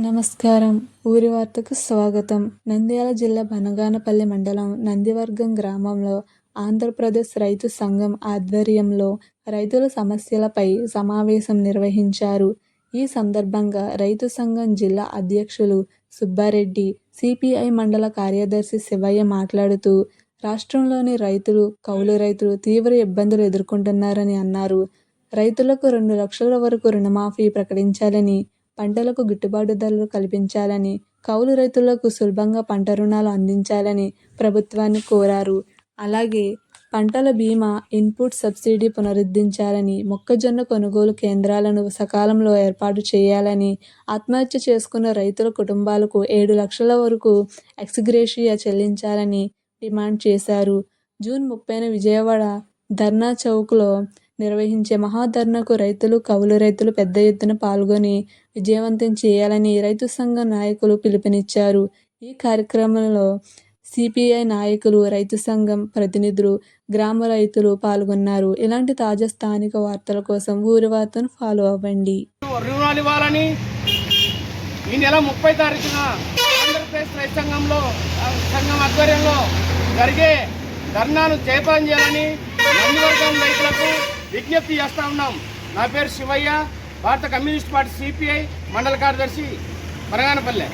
నమస్కారం. ఊరి వార్తకు స్వాగతం. నంద్యాల జిల్లా బనగానపల్లి మండలం నందివర్గం గ్రామంలో ఆంధ్రప్రదేశ్ రైతు సంఘం ఆధ్వర్యంలో రైతుల సమస్యలపై సమావేశం నిర్వహించారు. ఈ సందర్భంగా రైతు సంఘం జిల్లా అధ్యక్షులు సుబ్బారెడ్డి, సిపిఐ మండల కార్యదర్శి శివయ్య మాట్లాడుతూ, రాష్ట్రంలోని రైతులు, కౌలు రైతులు తీవ్ర ఇబ్బందులు ఎదుర్కొంటున్నారని అన్నారు. రైతులకు 2 లక్షల వరకు రుణమాఫీ ప్రకటించాలని, పంటలకు గిట్టుబాటు ధరలు కల్పించాలని, కౌలు రైతులకు సులభంగా పంట రుణాలు అందించాలని ప్రభుత్వాన్ని కోరారు. అలాగే పంటల బీమా, ఇన్పుట్ సబ్సిడీ పునరుద్ధరించాలని, మొక్కజొన్న కొనుగోలు కేంద్రాలను సకాలంలో ఏర్పాటు చేయాలని, ఆత్మహత్య చేసుకున్న రైతుల కుటుంబాలకు 7 లక్షల వరకు ఎక్స్గ్రేషియా చెల్లించాలని డిమాండ్ చేశారు. జూన్ 30న విజయవాడ ధర్నా చౌక్లో నిర్వహించే మహాధర్నాకు రైతులు, కౌలు రైతులు పెద్ద ఎత్తున పాల్గొని విజయవంతం చేయాలని రైతు సంఘం నాయకులు పిలుపునిచ్చారు. ఈ కార్యక్రమంలో సిపిఐ నాయకులు, రైతు సంఘం ప్రతినిధులు, గ్రామ రైతులు పాల్గొన్నారు. ఇలాంటి తాజా స్థానిక వార్తల కోసం ఊరి వార్తను ఫాలో అవ్వండి. రుణాలు ఇవ్వాలని ఈ నెల 30 తారీఖున ఆంధ్రప్రదేశ్ రైతు సంఘం ఆధ్వర్యంలో జరిగే ధర్నాను జయప్రదం చేయాలని నందివర్గం రైతులకు విజ్ఞప్తి చేస్తూ ఉన్నాం. నా పేరు శివయ్య, భారత కమ్యూనిస్ట్ పార్టీ సిపిఐ మండల కార్యదర్శి బనగానపల్లె.